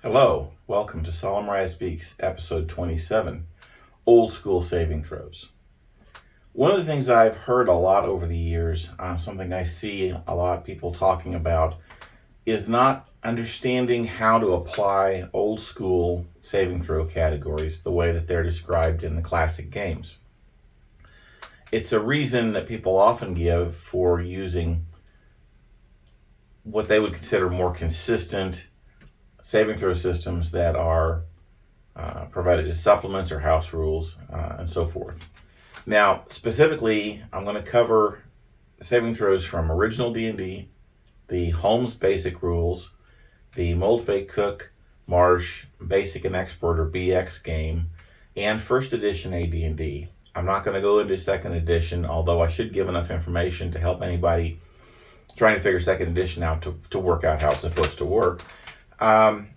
Hello, welcome to Solomoriah Speaks, episode 27, Old School Saving Throws. One of the things I've heard a lot over the years, something I see a lot of people talking about, is not understanding how to apply old school saving throw categories the way that they're described in the classic games. It's a reason that people often give for using what they would consider more consistent saving throw systems that are provided as supplements or house rules and so forth. Now, specifically, I'm going to cover saving throws from original D&D, the Holmes Basic rules, the Moldvay Cook, Marsh Basic and Expert or BX game, and first edition AD&D. I'm not going to go into second edition, although I should give enough information to help anybody trying to figure second edition out to work out how it's supposed to work.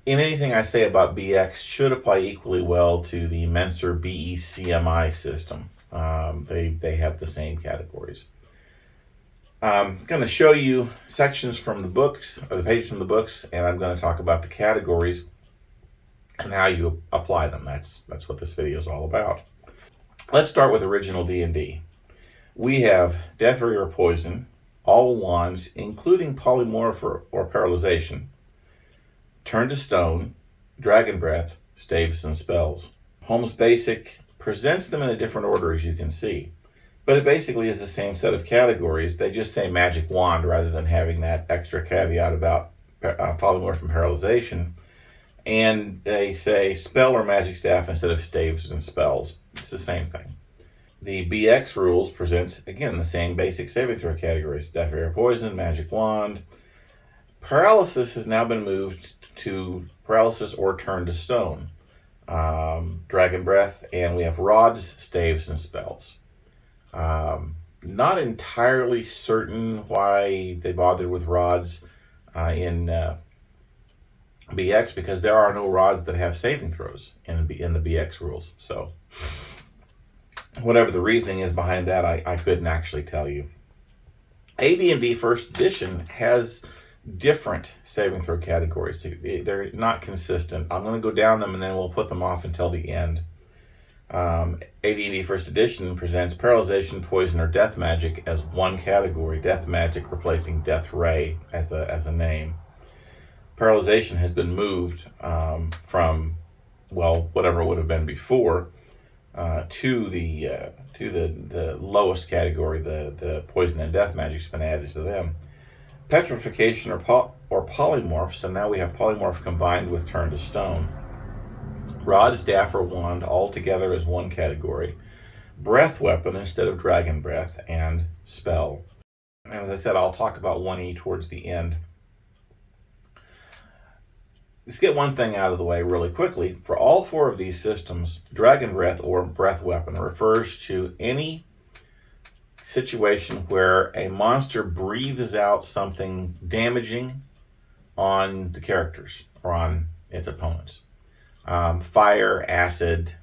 In anything I say about BX should apply equally well to the Menser BECMI system. They have the same categories. I'm going to show you sections from the books, or the pages from the books, and I'm going to talk about the categories and how you apply them. That's what this video is all about. Let's start with original D&D. We have Death Ray or Poison, all wands, including Polymorph or Paralyzation, Turn to Stone, Dragon Breath, Staves, and Spells. Holmes Basic presents them in a different order, as you can see, but it basically is the same set of categories. They just say Magic Wand rather than having that extra caveat about Polymorph and Paralyzation, and they say Spell or Magic Staff instead of Staves and Spells. It's the same thing. The BX rules presents, again, the same basic saving throw categories: Death Ray or Poison, Magic Wand. Paralysis has now been moved to Paralysis or Turn to Stone, Dragon Breath, and we have Rods, Staves, and Spells. Not entirely certain why they bothered with Rods in BX, because there are no rods that have saving throws in the BX rules. So whatever the reasoning is behind that, I couldn't actually tell you. AD&D First Edition has different saving throw categories. They're not consistent. I'm going to go down them and then we'll put them off until the end. AD&D First Edition presents Paralyzation, Poison, or Death Magic as one category. Death Magic replacing Death Ray as a name. Paralyzation has been moved from, well, whatever it would have been before, to the lowest category. The Poison and Death Magic's been added to them. Petrification or Polymorph, so now we have Polymorph combined with Turn to Stone. Rod, Staff, or Wand all together as one category. Breath Weapon instead of Dragon Breath, and Spell. And as I said, I'll talk about 1E towards the end. Let's get one thing out of the way really quickly. For all four of these systems, Dragon Breath or Breath Weapon refers to any situation where a monster breathes out something damaging on the characters or on its opponents. Fire, acid,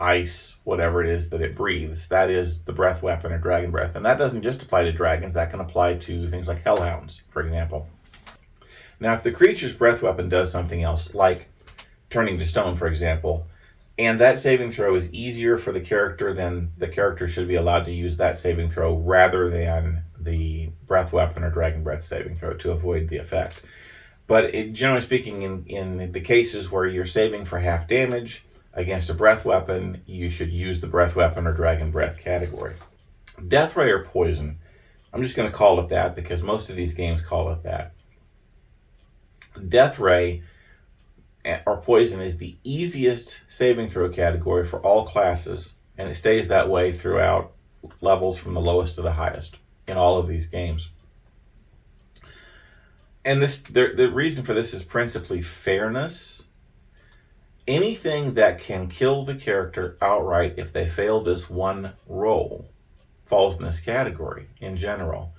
ice, whatever it is that it breathes, that is the Breath Weapon or Dragon Breath. And that doesn't just apply to dragons, that can apply to things like hellhounds, for example. Now, if the creature's Breath Weapon does something else, like turning to stone, for example, and that saving throw is easier for the character, then the character should be allowed to use that saving throw rather than the Breath Weapon or Dragon Breath saving throw to avoid the effect. But generally speaking, in the cases where you're saving for half damage against a Breath Weapon, you should use the Breath Weapon or Dragon Breath category. Death Ray or Poison, I'm just going to call it that because most of these games call it that. Death Ray or Poison is the easiest saving throw category for all classes, and it stays that way throughout levels from the lowest to the highest in all of these games. And the reason for this is principally fairness. Anything that can kill the character outright if they fail this one roll falls in this category in general.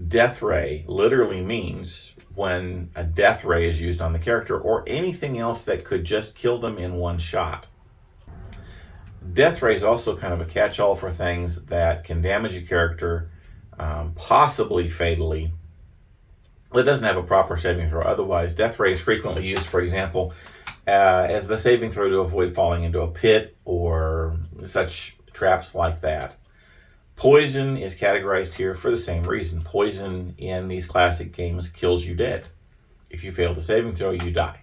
Death Ray literally means when a death ray is used on the character or anything else that could just kill them in one shot. Death Ray is also kind of a catch-all for things that can damage a character, possibly fatally, Well, it doesn't have a proper saving throw. Otherwise, Death Ray is frequently used, for example, as the saving throw to avoid falling into a pit or such traps like that. Poison is categorized here for the same reason. Poison in these classic games kills you dead. If you fail the saving throw, you die.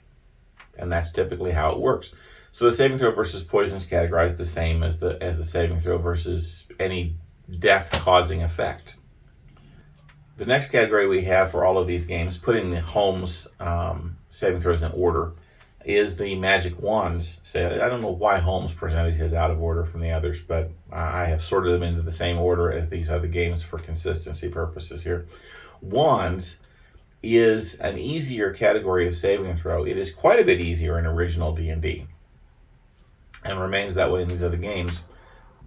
And that's typically how it works. So the saving throw versus poison is categorized the same as the saving throw versus any death-causing effect. The next category we have for all of these games, putting the Holmes saving throws in order, is the magic wands. I don't know why Holmes presented his out of order from the others, but I have sorted them into the same order as these other games for consistency purposes here. Wands is an easier category of saving throw. It is quite a bit easier in original D&D and remains that way in these other games,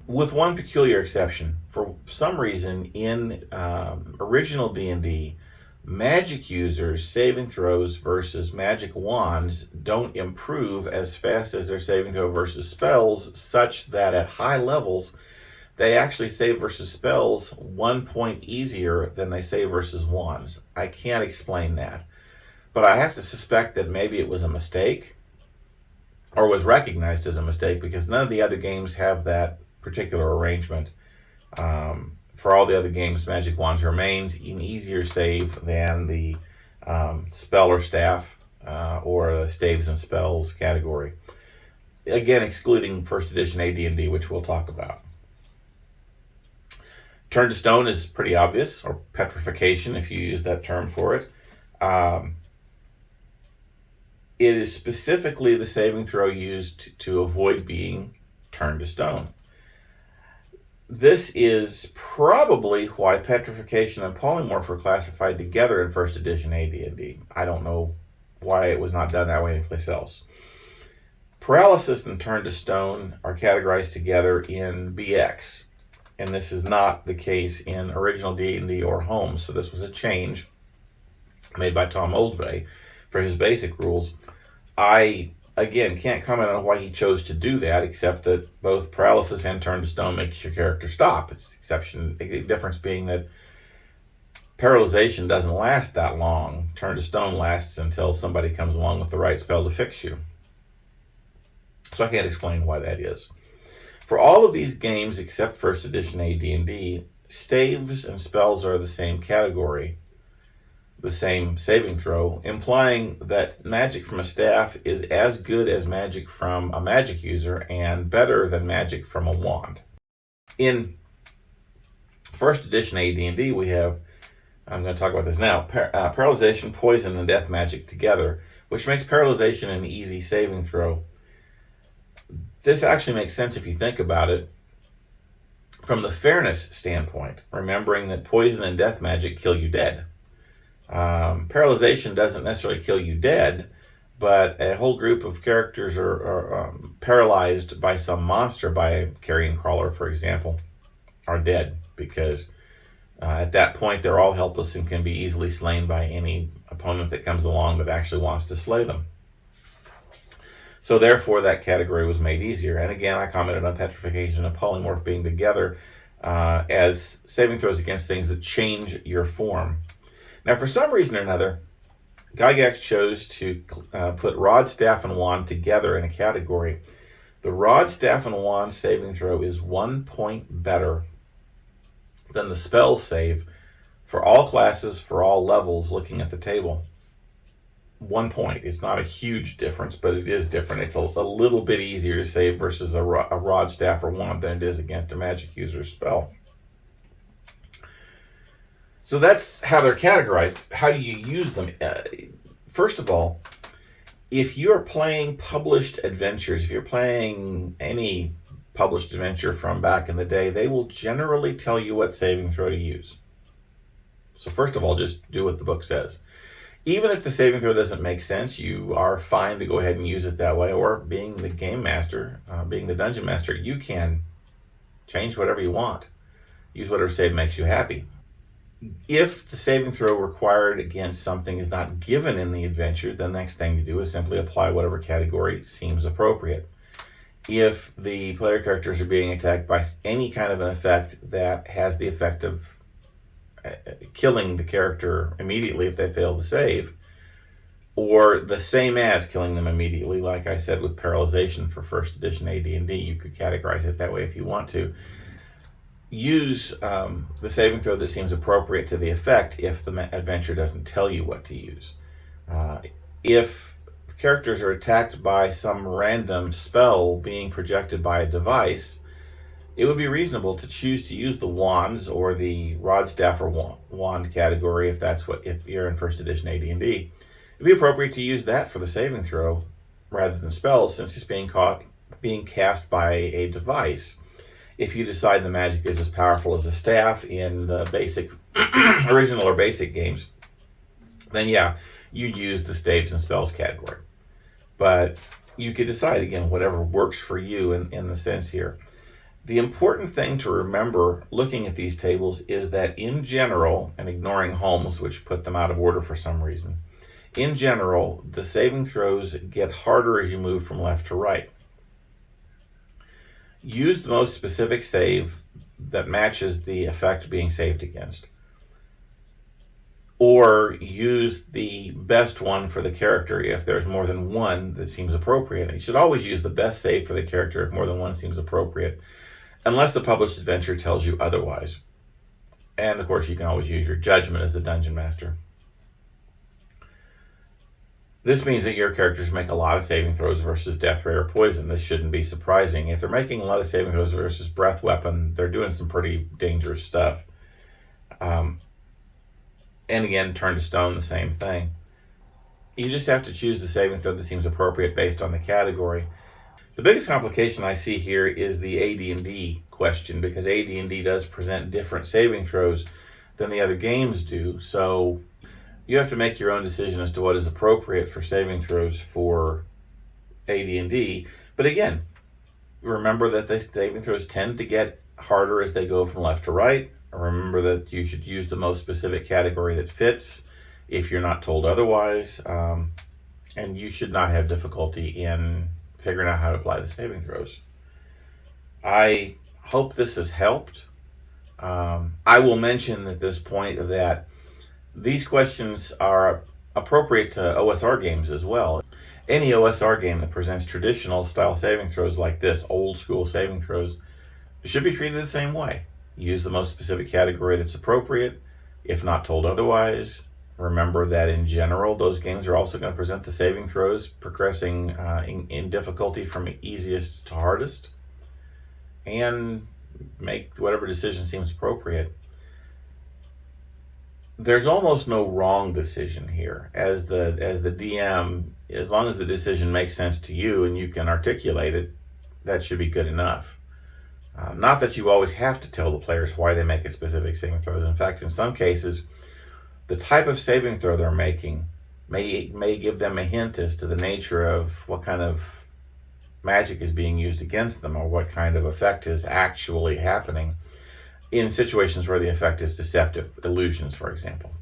with one peculiar exception. For some reason, in original D&D, magic users' saving throws versus magic wands don't improve as fast as their saving throw versus spells, such that at high levels, they actually save versus spells 1 point easier than they save versus wands. I can't explain that, but I have to suspect that maybe it was a mistake or was recognized as a mistake, because none of the other games have that particular arrangement. For all the other games, magic wands remains an easier save than the spell or staff or the staves and spells category. Again, excluding first edition AD&D, which we'll talk about. Turn to stone is pretty obvious, or petrification if you use that term for it. It is specifically the saving throw used to avoid being turned to stone. This is probably why petrification and polymorph were classified together in first edition AD&D. I don't know why it was not done that way anyplace else. Paralysis and turn to stone are categorized together in BX, and this is not the case in original D&D or Holmes. So this was a change made by Tom Moldvay for his basic rules. I, again, can't comment on why he chose to do that, except that both paralysis and turn to stone makes your character stop. It's the difference being that paralyzation doesn't last that long. Turn to stone lasts until somebody comes along with the right spell to fix you. So I can't explain why that is. For all of these games except first edition AD&D, staves and spells are the same category, the same saving throw, implying that magic from a staff is as good as magic from a magic user and better than magic from a wand. In first edition AD&D, we have, I'm going to talk about this now, paralyzation, poison, and death magic together, which makes paralyzation an easy saving throw. This actually makes sense if you think about it from the fairness standpoint, remembering that poison and death magic kill you dead. Paralyzation doesn't necessarily kill you dead, but a whole group of characters are paralyzed by some monster, by a carrion crawler, for example, are dead, because at that point they're all helpless and can be easily slain by any opponent that comes along that actually wants to slay them. So therefore that category was made easier. And again, I commented on petrification and polymorph being together as saving throws against things that change your form. Now, for some reason or another, Gygax chose to put rod, staff, and wand together in a category. The rod, staff, and wand saving throw is 1 point better than the spell save for all classes, for all levels, looking at the table. 1 point. It's not a huge difference, but it is different. It's a little bit easier to save versus a rod, staff, or wand than it is against a magic user's spell. So that's how they're categorized. How do you use them? First of all, if you're playing published adventures, if you're playing any published adventure from back in the day, they will generally tell you what saving throw to use. So first of all, just do what the book says. Even if the saving throw doesn't make sense, you are fine to go ahead and use it that way. Or being the game master, being the dungeon master, you can change whatever you want. Use whatever save makes you happy. If the saving throw required against something is not given in the adventure, the next thing to do is simply apply whatever category seems appropriate. If the player characters are being attacked by any kind of an effect that has the effect of killing the character immediately if they fail to save, or the same as killing them immediately, like I said with paralyzation for first edition AD&D. You could categorize it that way if you want to. Use the saving throw that seems appropriate to the effect if the adventure doesn't tell you what to use. If characters are attacked by some random spell being projected by a device, it would be reasonable to choose to use the wands or the rod, staff, or wand category if you're in first edition AD&D. It'd be appropriate to use that for the saving throw rather than spells, since it's being cast by a device. If you decide the magic is as powerful as a staff in the basic, original or basic games, then yeah, you use the staves and spells category. But you could decide, again, whatever works for you in the sense here. The important thing to remember looking at these tables is that in general, and ignoring Holmes, which put them out of order for some reason, in general, the saving throws get harder as you move from left to right. Use the most specific save that matches the effect being saved against. Or use the best one for the character if there's more than one that seems appropriate. You should always use the best save for the character if more than one seems appropriate, unless the published adventure tells you otherwise. And of course, you can always use your judgment as the dungeon master. This means that your characters make a lot of saving throws versus death ray or poison. This shouldn't be surprising. If they're making a lot of saving throws versus breath weapon, they're doing some pretty dangerous stuff. And again, turn to stone, the same thing. You just have to choose the saving throw that seems appropriate based on the category. The biggest complication I see here is the AD&D question, because AD&D does present different saving throws than the other games do. So you have to make your own decision as to what is appropriate for saving throws for AD&D. But again, remember that the saving throws tend to get harder as they go from left to right. Remember that you should use the most specific category that fits if you're not told otherwise. And you should not have difficulty in figuring out how to apply the saving throws. I hope this has helped. I will mention at this point that these questions are appropriate to OSR games as well. Any OSR game that presents traditional style saving throws like this, old school saving throws, should be treated the same way. Use the most specific category that's appropriate, if not told otherwise. Remember that in general, those games are also going to present the saving throws progressing in difficulty from easiest to hardest. And make whatever decision seems appropriate. There's almost no wrong decision here. As the DM, as long as the decision makes sense to you and you can articulate it, that should be good enough. Not that you always have to tell the players why they make a specific saving throw. In fact, in some cases, the type of saving throw they're making may give them a hint as to the nature of what kind of magic is being used against them, or what kind of effect is actually happening in situations where the effect is deceptive, illusions, for example.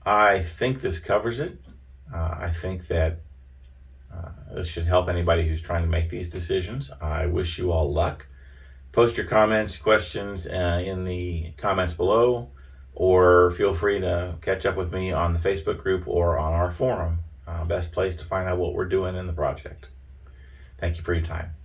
I think this covers it. I think that this should help anybody who's trying to make these decisions. I wish you all luck. Post your comments, questions in the comments below, or feel free to catch up with me on the Facebook group or on our forum. Best place to find out what we're doing in the project. Thank you for your time.